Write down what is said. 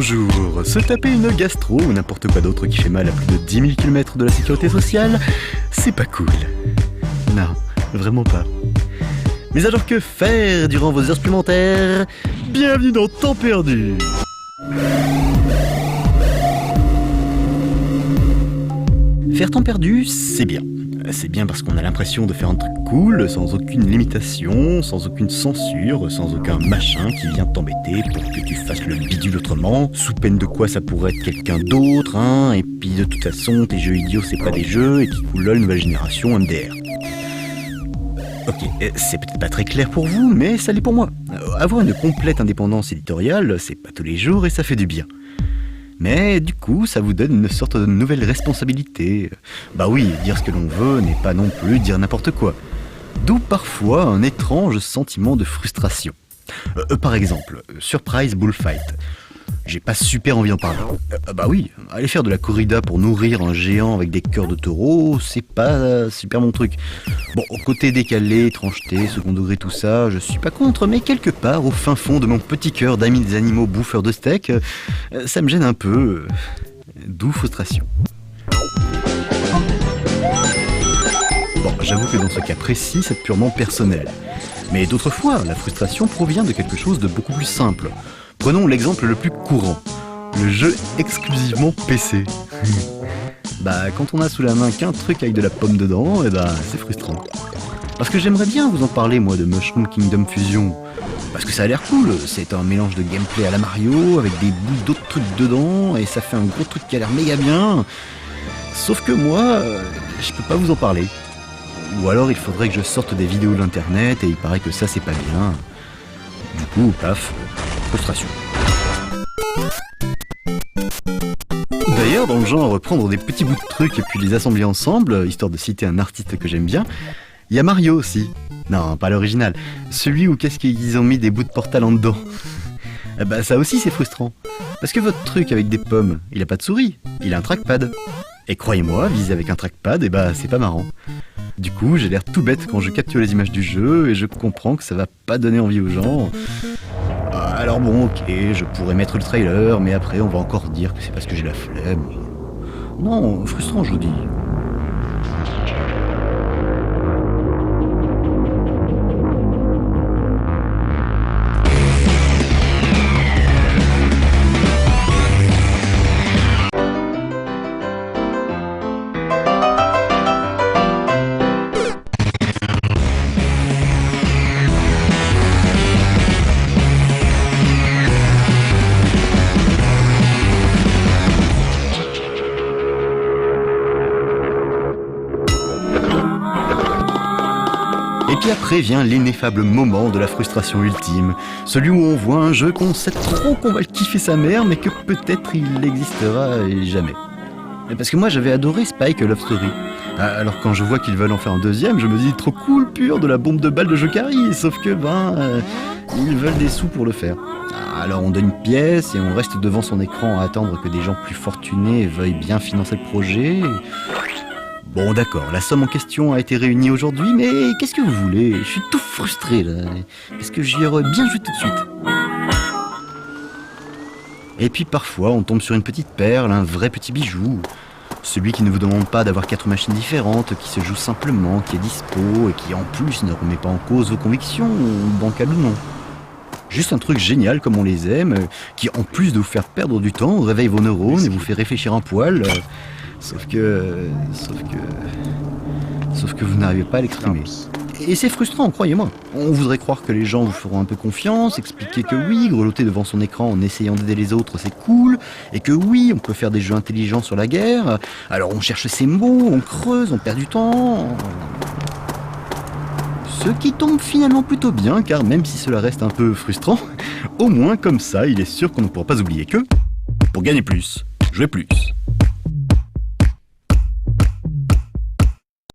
bonjour. Se taper une gastro ou n'importe quoi d'autre qui fait mal à plus de 10 000 km de la sécurité sociale, c'est pas cool. Non, vraiment pas. Mais alors que faire durant vos heures supplémentaires? Bienvenue dans Temps perdu. Faire temps perdu, c'est bien. C'est bien parce qu'on a l'impression de faire un truc cool, sans aucune limitation, sans aucune censure, sans aucun machin qui vient t'embêter pour que tu fasses le bidule autrement, sous peine de quoi ça pourrait être quelqu'un d'autre, hein, et puis de toute façon, tes jeux idiots c'est pas des jeux, et qui cool lol nouvelle génération MDR. Ok, c'est peut-être pas très clair pour vous, mais ça l'est pour moi. Avoir une complète indépendance éditoriale, c'est pas tous les jours et ça fait du bien. Mais du coup, ça vous donne une sorte de nouvelle responsabilité. Bah oui, dire ce que l'on veut n'est pas non plus dire n'importe quoi. D'où parfois un étrange sentiment de frustration. Par exemple, Surprise Bullfight. J'ai pas super envie d'en parler. Bah oui, aller faire de la corrida pour nourrir un géant avec des cœurs de taureau, c'est pas super mon truc. Bon, côté décalé, étrangeté, second degré, tout ça, je suis pas contre, mais quelque part, au fin fond de mon petit cœur d'ami des animaux bouffeurs de steak, ça me gêne un peu. D'où frustration. Bon, j'avoue que dans ce cas précis, c'est purement personnel. Mais d'autres fois, la frustration provient de quelque chose de beaucoup plus simple. Prenons l'exemple le plus courant, le jeu exclusivement PC. Bah, quand on a sous la main qu'un truc avec de la pomme dedans, c'est frustrant. Parce que j'aimerais bien vous en parler, moi, de Mushroom Kingdom Fusion. Parce que ça a l'air cool, c'est un mélange de gameplay à la Mario, avec des bouts d'autres trucs dedans, et ça fait un gros truc qui a l'air méga bien. Sauf que moi, je peux pas vous en parler. Ou alors il faudrait que je sorte des vidéos de l'internet, et il paraît que ça c'est pas bien. Du coup, paf, frustration. D'ailleurs, dans le genre prendre des petits bouts de trucs et puis les assembler ensemble, histoire de citer un artiste que j'aime bien, il y a Mario aussi. Non, pas l'original. Celui où qu'est-ce qu'ils ont mis des bouts de Portal en dedans. Bah ça aussi c'est frustrant. Parce que votre truc avec des pommes, il a pas de souris, il a un trackpad. Et croyez-moi, viser avec un trackpad, c'est pas marrant. Du coup, j'ai l'air tout bête quand je capture les images du jeu et je comprends que ça va pas donner envie aux gens. Alors bon, ok, je pourrais mettre le trailer, mais après on va encore dire que c'est parce que j'ai la flemme. Non, frustrant je vous dis. Et puis après vient l'ineffable moment de la frustration ultime, celui où on voit un jeu qu'on sait trop qu'on va le kiffer sa mère, mais que peut-être il n'existera jamais. Parce que moi j'avais adoré Spike Love Story. Alors quand je vois qu'ils veulent en faire un deuxième, je me dis trop cool, pur, de la bombe de balle de Jokari, sauf que ils veulent des sous pour le faire. Alors on donne une pièce et on reste devant son écran à attendre que des gens plus fortunés veuillent bien financer le projet. Bon d'accord, la somme en question a été réunie aujourd'hui, mais qu'est-ce que vous voulez? Je suis tout frustré là. Est-ce que j'y aurais bien joué tout de suite? Et puis parfois on tombe sur une petite perle, un vrai petit bijou. Celui qui ne vous demande pas d'avoir 4 machines différentes, qui se joue simplement, qui est dispo et qui en plus ne remet pas en cause vos convictions, bancables ou non. Juste un truc génial comme on les aime, qui en plus de vous faire perdre du temps, réveille vos neurones et vous fait réfléchir un poil. Sauf que vous n'arrivez pas à l'exprimer. Et c'est frustrant, croyez-moi. On voudrait croire que les gens vous feront un peu confiance, expliquer que oui, grelotter devant son écran en essayant d'aider les autres, c'est cool, et que oui, on peut faire des jeux intelligents sur la guerre. Alors on cherche ces mots, on creuse, on perd du temps. Ce qui tombe finalement plutôt bien, car même si cela reste un peu frustrant, au moins comme ça, il est sûr qu'on ne pourra pas oublier que, pour gagner plus, jouer plus.